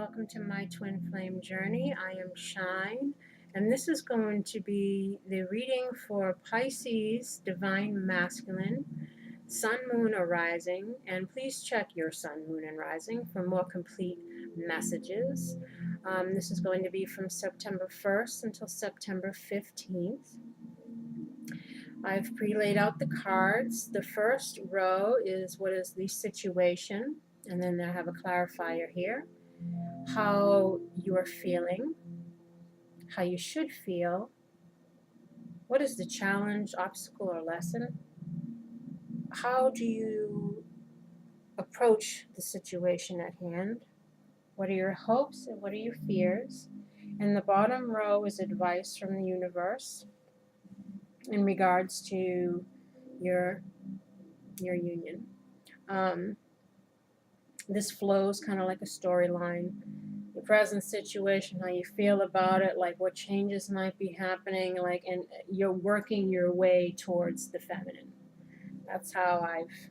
welcome to my twin flame journey. I am Shine, and this is going to be the reading for Pisces, Divine Masculine, Sun, Moon, or Rising, and please check your Sun, Moon, and Rising for more complete messages. This is going to be from September 1st until September 15th. I've pre-laid out the cards. The first row is what is the situation, and then I have a clarifier here. How you are feeling, how you should feel, what is the challenge, obstacle, or lesson, how do you approach the situation at hand, what are your hopes and what are your fears, and the bottom row is advice from the universe in regards to your union. This flows kind of like a storyline. Your present situation, how you feel about it, like what changes might be happening, like, and you're working your way towards the feminine. That's how I've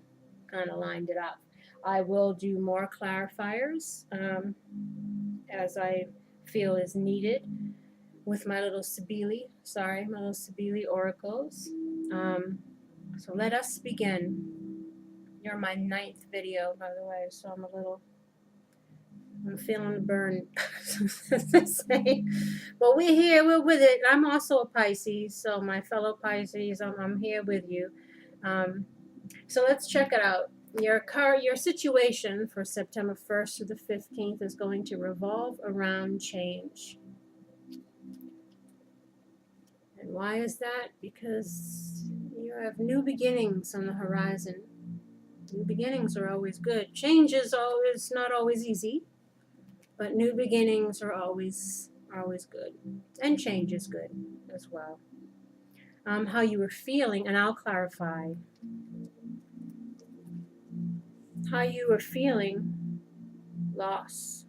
kind of lined it up. I will do more clarifiers as I feel is needed with my little Sibili, my little Sibili oracles. So let us begin. You're my 9th video, by the way, so I'm feeling the burn, as they say. But we're here, we're with it. I'm also a Pisces, so my fellow Pisces, I'm here with you. So let's check it out. Your situation for September 1st to the 15th is going to revolve around change. And why is that? Because you have new beginnings on the horizon. New beginnings are always good. Change is not always easy, but new beginnings are always good, and change is good as well. How you were feeling, and I'll clarify. How you were feeling loss.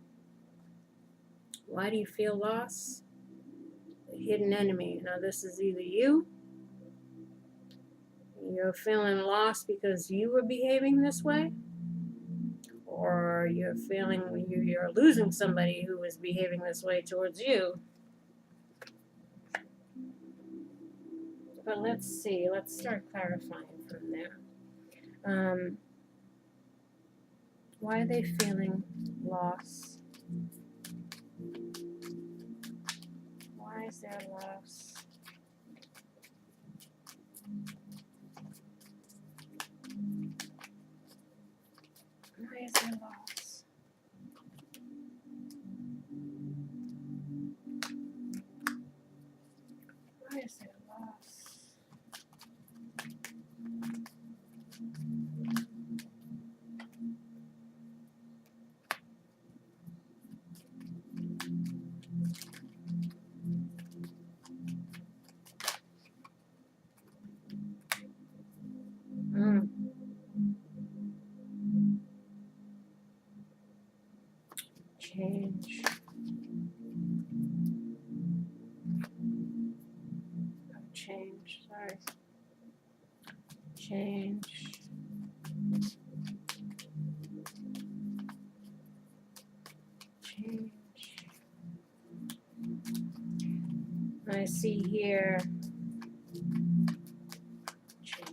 Why do you feel loss? The hidden enemy. Now this is either you're feeling lost because you were behaving this way, or you're feeling you're losing somebody who is behaving this way towards you. But let's see. Let's start clarifying from there. Why are they feeling loss? Why is there loss? Why is there loss? Why is there loss? Change. Change, sorry. Change. Change. I see here. Change.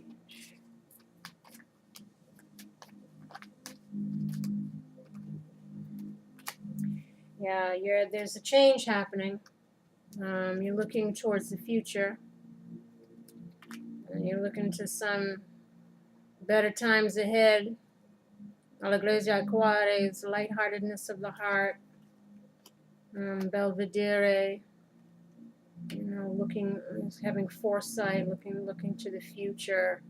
Yeah, there's a change happening. You're looking towards the future. And you're looking to some better times ahead. bbLÄSSIİGS, it's lightheartedness of the heart. Belvedere, having foresight, looking to the future,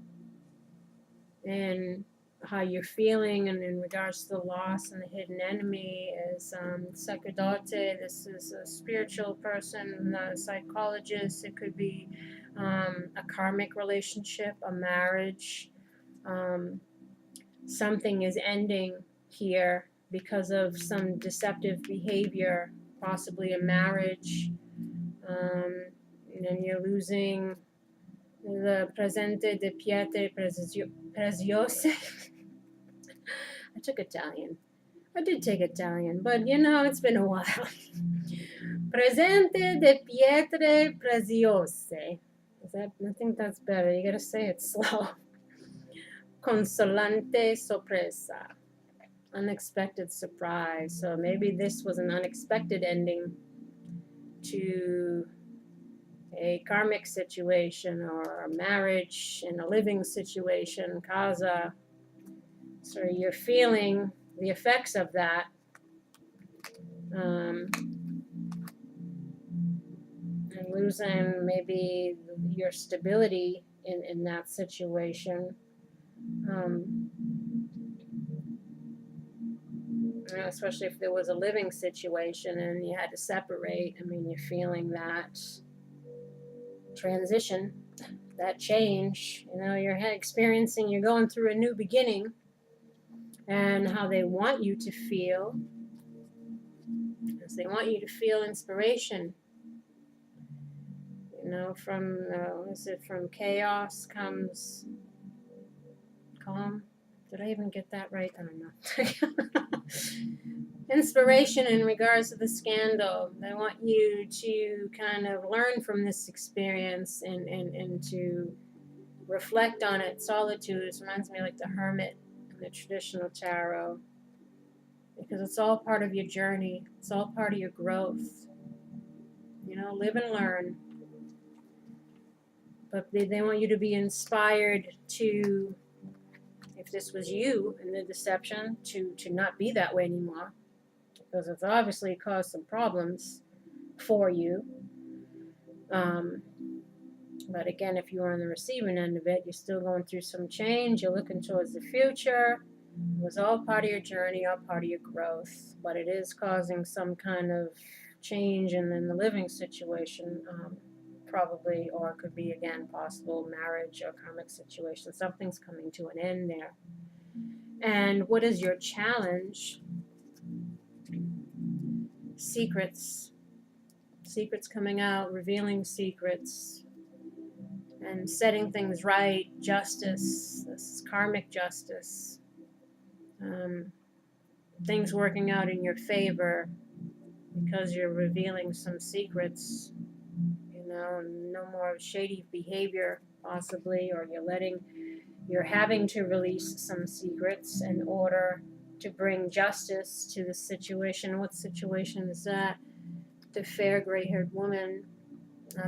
and how you're feeling, and in regards to the loss and the hidden enemy is Sacerdote. This is a spiritual person, a psychologist. It could be a karmic relationship, a marriage. Something is ending here because of some deceptive behavior, possibly a marriage, and then you're losing the presente de pietre preziose. I took Italian. I did take Italian, but you know, it's been a while. Presente de pietre preziose. I think that's better. You gotta say it slow. Consolante sorpresa. Unexpected surprise. So maybe this was an unexpected ending to a karmic situation or a marriage in a living situation, casa. So you're feeling the effects of that. And losing maybe your stability in that situation. Especially if there was a living situation and you had to separate. I mean, you're feeling that transition, that change. You know, you're experiencing, you're going through a new beginning, and how they want you to feel is they want you to feel inspiration. You know, from from chaos comes calm. Did I even get that right? I don't know. Inspiration in regards to the scandal. They want you to kind of learn from this experience and to reflect on it. Solitude. It reminds me like the hermit in the traditional tarot. Because it's all part of your journey. It's all part of your growth. You know, live and learn. But they want you to be inspired to, if this was you in the deception, to not be that way anymore. Because it's obviously caused some problems for you. But again, if you're on the receiving end of it, you're still going through some change. You're looking towards the future. It was all part of your journey, all part of your growth. But it is causing some kind of change in the living situation, probably, or it could be, again, possible marriage or karmic situation. Something's coming to an end there. And what is your challenge? Secrets. Secrets coming out, revealing secrets, and setting things right. Justice. This is karmic justice. Things working out in your favor because you're revealing some secrets. You know, no more shady behavior, possibly, or you're having to release some secrets in order to bring justice to the situation. What situation is that? The fair gray-haired woman.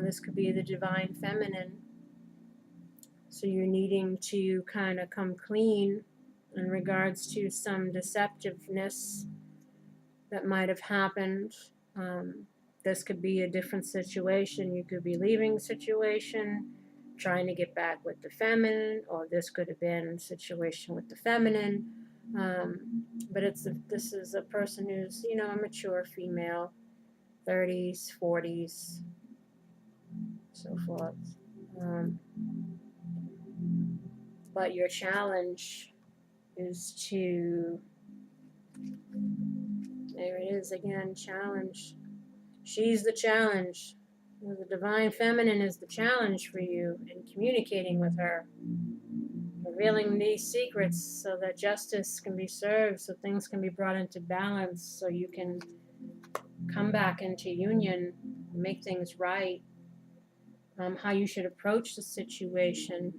This could be the divine feminine. So you're needing to kind of come clean in regards to some deceptiveness that might have happened. This could be a different situation. You could be leaving a situation, trying to get back with the feminine, or this could have been a situation with the feminine. But this is a person who's, you know, a mature female, 30s, 40s, so forth. But your challenge is to, there it is again, challenge. She's the challenge. The divine feminine is the challenge for you in communicating with her, revealing these secrets so that justice can be served, so things can be brought into balance, so you can come back into union, make things right. How you should approach the situation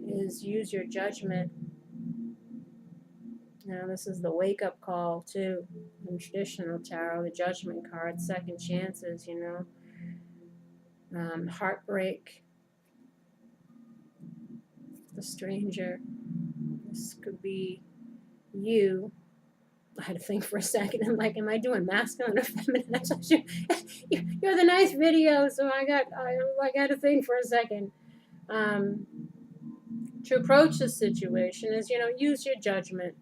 is use your judgment. Now, this is the wake-up call, too, in traditional tarot, the judgment card, second chances, you know. Heartbreak, the stranger. This could be you. I had to think for a second. I'm like, am I doing masculine or feminine? I told you, you're the nice video, so I got to think for a second. To approach the situation is, you know, use your judgment.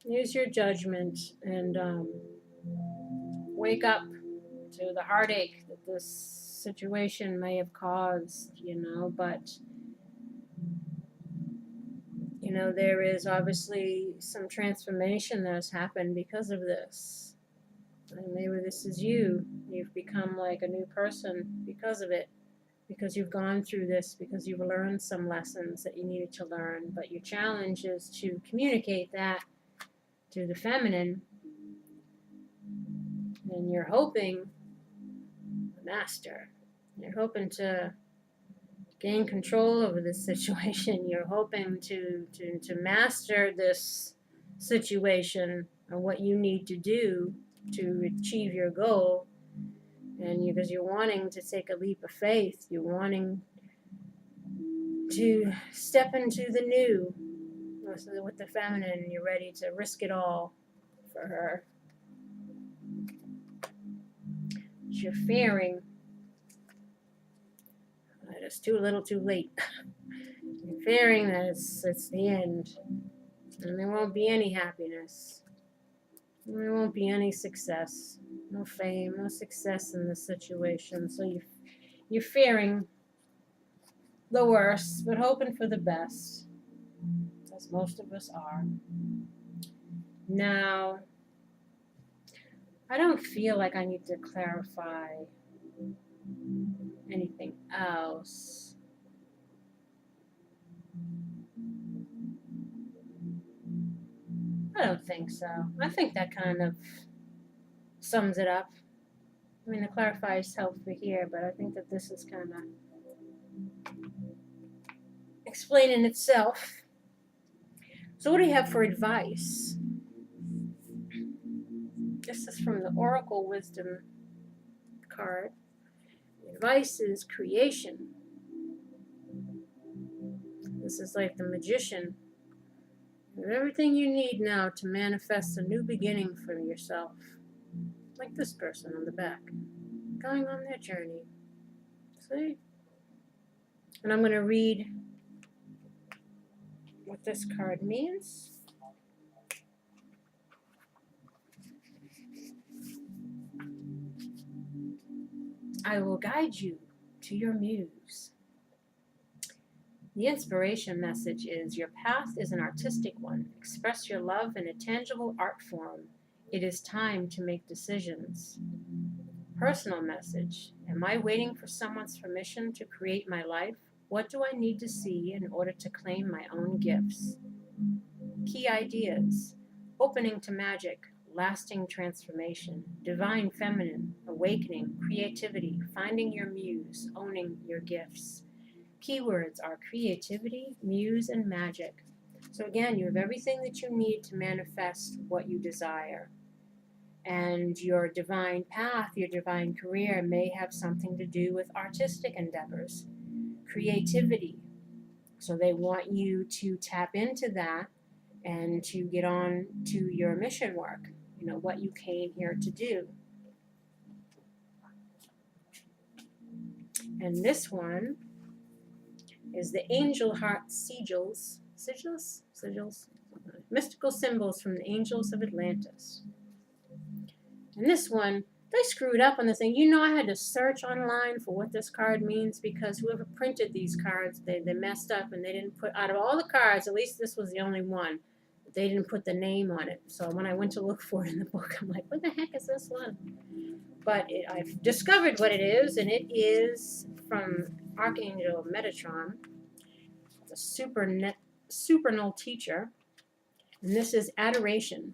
Use your judgment and wake up to the heartache that this situation may have caused, you know, but, you know, there is obviously some transformation that has happened because of this. And maybe this is you. You've become like a new person because of it, because you've gone through this, because you've learned some lessons that you needed to learn. But your challenge is to communicate that to the feminine, and you're hoping, master, you're hoping to gain control over this situation. You're hoping to master this situation and what you need to do to achieve your goal. And because you're wanting to take a leap of faith, you're wanting to step into the new with the feminine, and you're ready to risk it all for her. You're fearing that it's too little too late. You're fearing that it's the end, and there won't be any happiness. There won't be any success, no fame, no success in this situation. So you're fearing the worst, but hoping for the best, as most of us are. Now, I don't feel like I need to clarify anything else. I don't think so. I think that kind of sums it up. I mean, the clarifiers help me here, but I think that this is kind of explaining itself. So what do you have for advice? This is from the Oracle Wisdom card. Advice is creation. This is like the magician. You have everything you need now to manifest a new beginning for yourself. Like this person on the back, going on their journey. See? And I'm going to read what this card means. I will guide you to your muse. The inspiration message is, your path is an artistic one. Express your love in a tangible art form. It is time to make decisions. Personal message. Am I waiting for someone's permission to create my life? What do I need to see in order to claim my own gifts? Key ideas. Opening to magic. Lasting transformation. Divine feminine. Awakening. Creativity. Finding your muse. Owning your gifts. Keywords are creativity, muse, and magic. So again, you have everything that you need to manifest what you desire. And your divine path, your divine career may have something to do with artistic endeavors. Creativity. So they want you to tap into that and to get on to your mission work, you know, what you came here to do. And this one is the angel heart sigils, mystical symbols from the angels of Atlantis. And this one, they screwed up on the thing. You know, I had to search online for what this card means because whoever printed these cards, they messed up and they didn't put, out of all the cards, at least this was the only one, they didn't put the name on it. So when I went to look for it in the book, I'm like, what the heck is this one? But I've discovered what it is, and it is from Archangel Metatron. It's a supernal teacher, and this is adoration.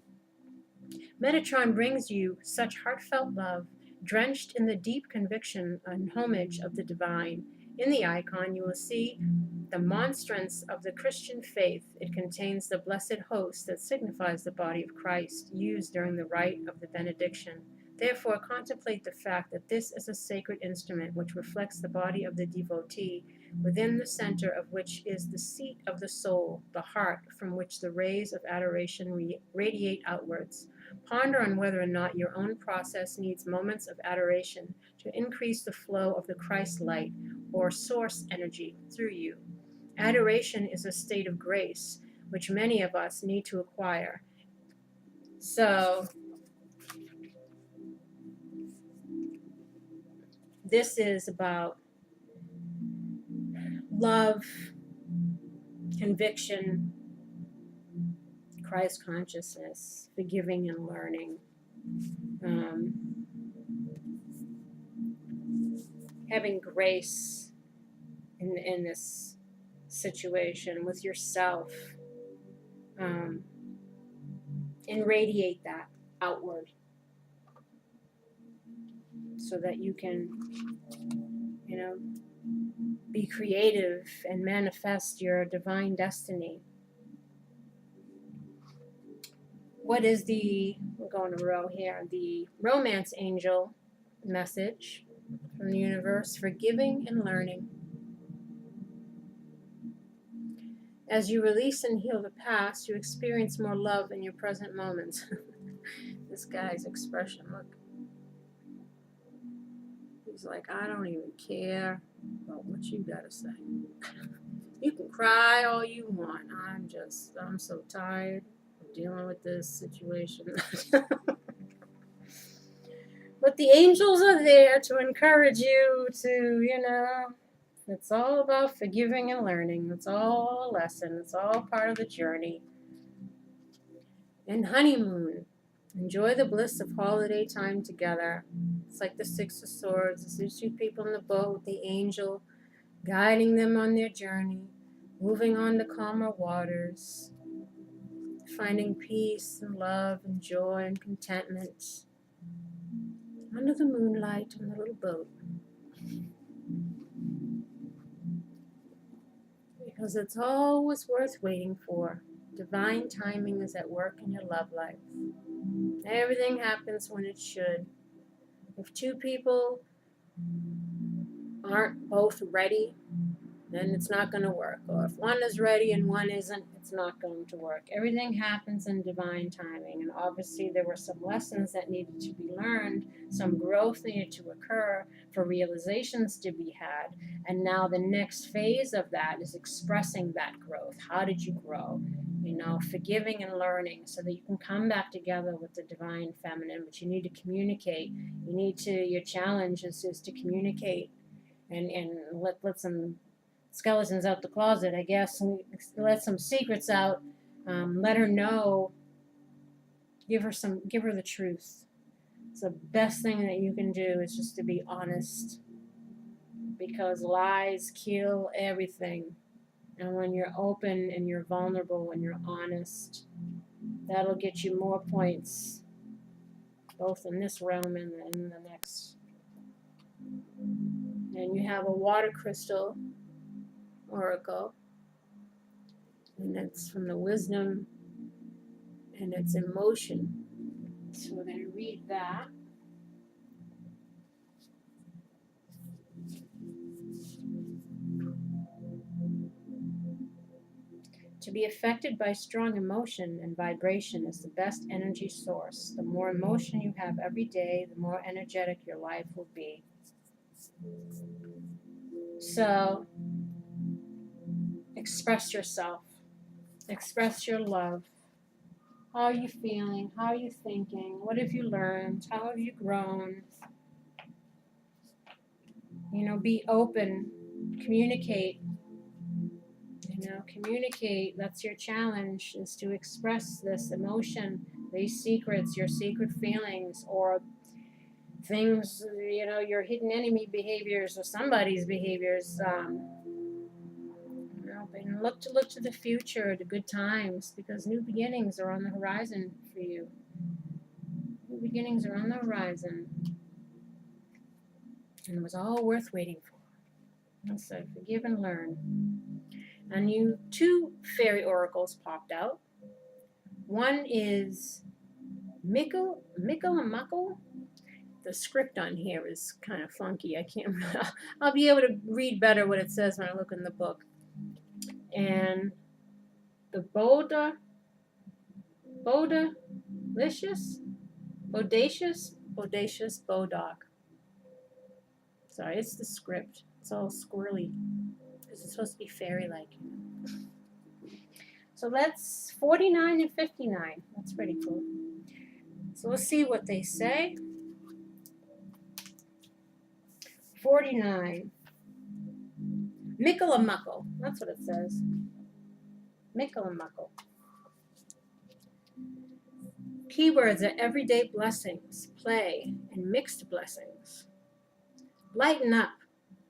Metatron brings you such heartfelt love, drenched in the deep conviction and homage of the divine. In the icon, you will see the monstrance of the Christian faith. It contains the blessed host that signifies the body of Christ, used during the rite of the benediction. Therefore, contemplate the fact that this is a sacred instrument which reflects the body of the devotee, within the center of which is the seat of the soul, the heart, from which the rays of adoration radiate outwards. Ponder on whether or not your own process needs moments of adoration to increase the flow of the Christ light or source energy through you. Adoration is a state of grace, which many of us need to acquire. So, this is about love, conviction, Christ consciousness, forgiving and learning. Having grace in this situation with yourself. and radiate that outward so that you can, you know, be creative and manifest your divine destiny. What is we're going to row here, the romance angel message from the universe for giving and learning. As you release and heal the past, you experience more love in your present moments. This guy's expression, look. He's like, I don't even care about what you gotta say. You can cry all you want. I'm so tired of dealing with this situation. But the angels are there to encourage you to, it's all about forgiving and learning. It's all a lesson. It's all part of the journey. And honeymoon. Enjoy the bliss of holiday time together. It's like the Six of Swords. It's these two people in the boat with the angel guiding them on their journey, moving on to calmer waters, finding peace and love and joy and contentment under the moonlight on the little boat. Because it's always worth waiting for. Divine timing is at work in your love life. Everything happens when it should. If two people aren't both ready, then it's not going to work. Or if one is ready and one isn't, it's not going to work. Everything happens in divine timing. And obviously there were some lessons that needed to be learned, some growth needed to occur for realizations to be had. And now the next phase of that is expressing that growth. How did you grow? Forgiving and learning so that you can come back together with the divine feminine. But you need to communicate. Your challenge is to communicate and let some skeletons out the closet, I guess, and let some secrets out. Let her know. Give her the truth. It's the best thing that you can do is just to be honest, because lies kill everything. And when you're open and you're vulnerable and you're honest, that'll get you more points, both in this realm and in the next. And you have a water crystal oracle, and it's from the wisdom, and it's emotion. So we're going to read that. To be affected by strong emotion and vibration is the best energy source. The more emotion you have every day, the more energetic your life will be. So, express yourself. Express your love. How are you feeling? How are you thinking? What have you learned? How have you grown? Be open. Communicate. Communicate. That's your challenge, is to express this emotion, these secrets, your secret feelings, or things, your hidden enemy behaviors or somebody's behaviors. And look to the future, the good times, because new beginnings are on the horizon for you. New beginnings are on the horizon. And it was all worth waiting for. So forgive and learn. And two fairy oracles popped out. One is µLLMUCKLE. The script on here is kind of funky. I can't. I'll be able to read better what it says when I look in the book. And the bodacious Bodog. Sorry, it's the script. It's all squirrely. It's supposed to be fairy-like. So that's 49 and 59. That's pretty cool. So let's see what they say. 49. µLLMUCKLE. That's what it says. µLLMUCKLE. Keywords are everyday blessings, play, and mixed blessings. Lighten up.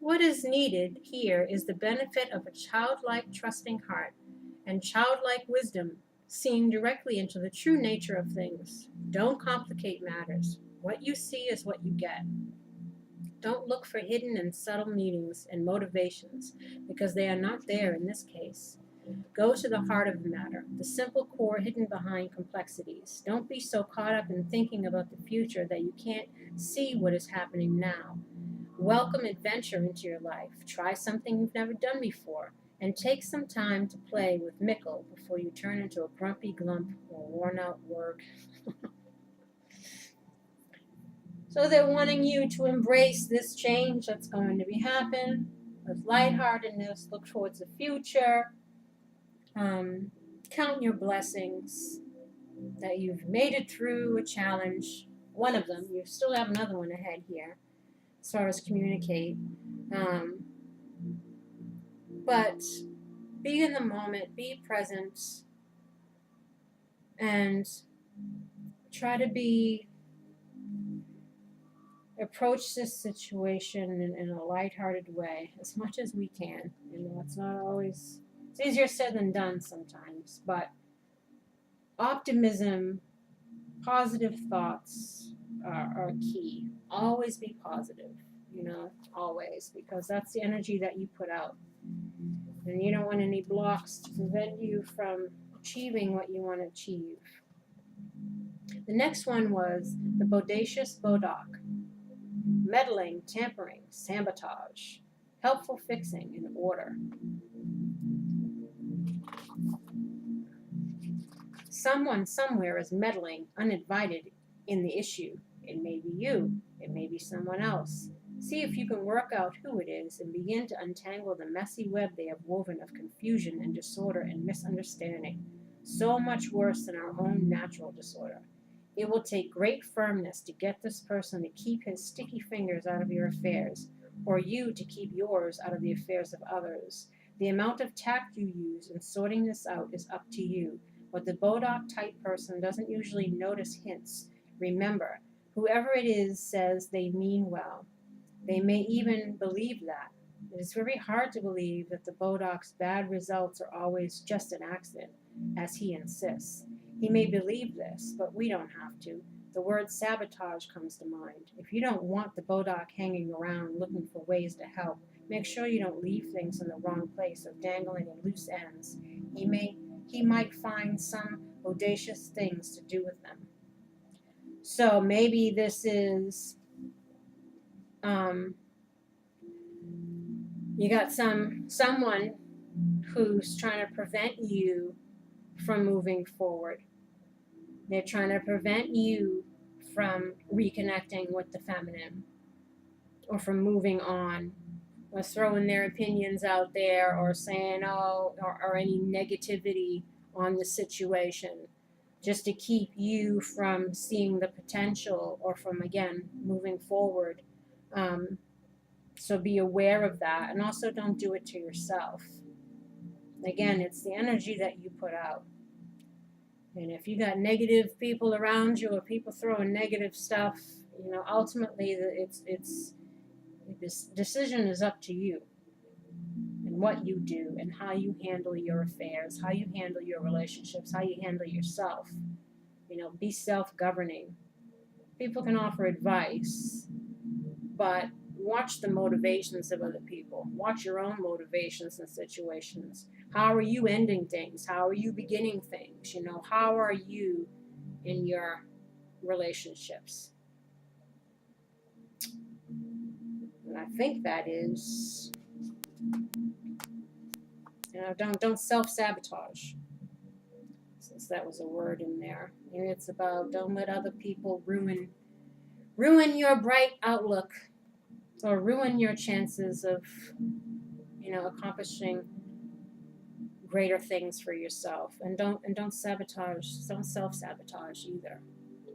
What is needed here is the benefit of a childlike, trusting heart and childlike wisdom seeing directly into the true nature of things. Don't complicate matters. What you see is what you get. Don't look for hidden and subtle meanings and motivations, because they are not there in this case. Go to the heart of the matter, the simple core hidden behind complexities. Don't be so caught up in thinking about the future that you can't see what is happening now. Welcome adventure into your life. Try something you've never done before, and take some time to play with Mickle before you turn into a grumpy glump or worn-out work. So they're wanting you to embrace this change that's going to be happening with lightheartedness, look towards the future, count your blessings, that you've made it through a challenge, one of them. You still have another one ahead here as far as communicate. But be in the moment, be present, and try to approach this situation in a lighthearted way as much as we can. You know, it's not always, it's easier said than done sometimes, but optimism, positive thoughts are key. Always be positive, you know, always, because that's the energy that you put out. And you don't want any blocks to prevent you from achieving what you want to achieve. The next one was the bodacious bodoc. Meddling, tampering, sabotage, helpful fixing, and order. Someone somewhere is meddling uninvited in the issue. It may be you. It may be someone else. See if you can work out who it is and begin to untangle the messy web they have woven of confusion and disorder and misunderstanding. So much worse than our own natural disorder. It will take great firmness to get this person to keep his sticky fingers out of your affairs, or you to keep yours out of the affairs of others. The amount of tact you use in sorting this out is up to you, but the bodoc type person doesn't usually notice hints. Remember, whoever it is says they mean well. They may even believe that. It is very hard to believe that the bodoc's bad results are always just an accident, as he insists. He may believe this, but we don't have to. The word sabotage comes to mind. If you don't want the bodoc hanging around looking for ways to help, make sure you don't leave things in the wrong place or dangling in loose ends. He might find some audacious things to do with them. So maybe this is, you got someone who's trying to prevent you from moving forward. They're trying to prevent you from reconnecting with the feminine, or from moving on, or throwing their opinions out there, or saying, or any negativity on the situation, just to keep you from seeing the potential, or from, again, moving forward. So be aware of that, and also don't do it to yourself. Again, it's the energy that you put out. And if you got negative people around you, or people throwing negative stuff, you know, ultimately this decision is up to you, and what you do, and how you handle your affairs, how you handle your relationships, how you handle yourself. You know, be self-governing. People can offer advice, but watch the motivations of other people. Watch your own motivations and situations. How are you ending things? How are you beginning things? You know, how are you in your relationships? And I think that is, you know, don't self-sabotage, since that was a word in there. And it's about, don't let other people ruin your bright outlook, or ruin your chances of, you know, accomplishing greater things for yourself. And don't self-sabotage either.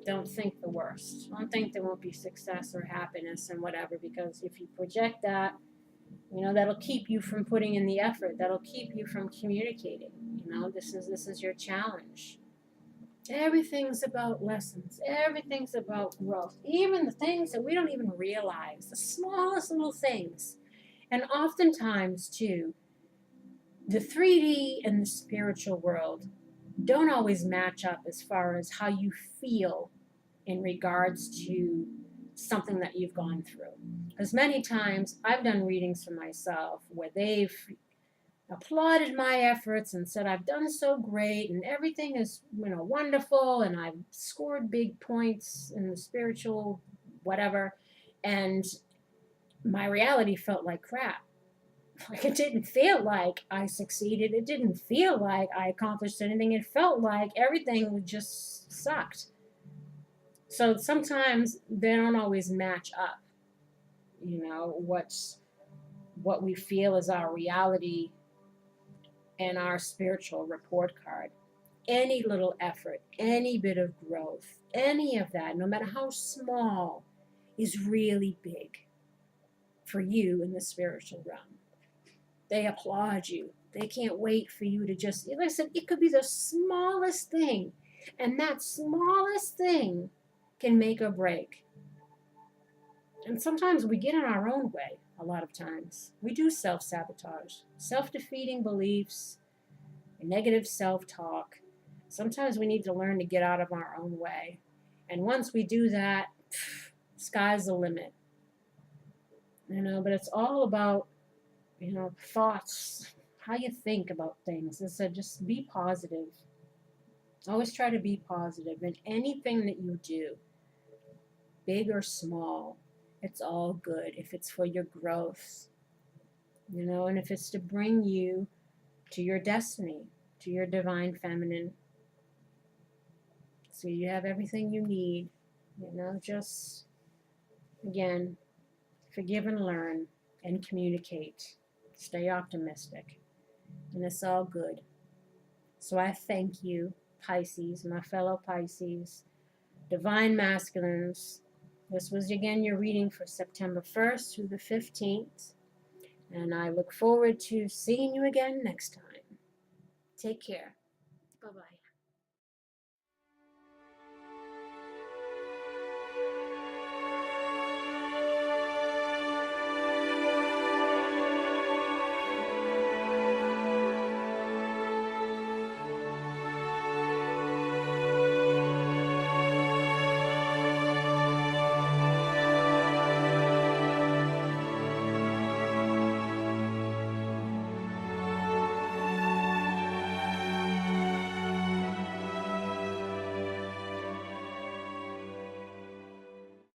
Don't think the worst. Don't think there won't be success or happiness and whatever, because if you project that, you know, that'll keep you from putting in the effort. That'll keep you from communicating. You know, this is your challenge. Everything's about lessons. Everything's about growth. Even the things that we don't even realize, the smallest little things. And oftentimes, too, the 3D and the spiritual world don't always match up as far as how you feel in regards to something that you've gone through. Because many times I've done readings for myself where they've applauded my efforts and said I've done so great and everything is, wonderful, and I've scored big points in the spiritual whatever, and my reality felt like crap. Like, it didn't feel like I succeeded. It didn't feel like I accomplished anything. It felt like everything just sucked. So sometimes they don't always match up. What we feel is our reality and our spiritual report card. Any little effort, any bit of growth, any of that, no matter how small, is really big for you in the spiritual realm. They applaud you. They can't wait for you to just, like I said, it could be the smallest thing. And that smallest thing can make or break. And sometimes we get in our own way a lot of times. We do self-sabotage, self-defeating beliefs, negative self-talk. Sometimes we need to learn to get out of our own way. And once we do that, sky's the limit. But it's all about, thoughts, how you think about things. And so just be positive. Always try to be positive in anything that you do, big or small. It's all good if it's for your growth, and if it's to bring you to your destiny, to your divine feminine. So you have everything you need, just, again, forgive and learn and communicate. Stay optimistic. And it's all good. So I thank you, Pisces, my fellow Pisces, divine masculines. This was, again, your reading for September 1st through the 15th. And I look forward to seeing you again next time. Take care. Bye-bye.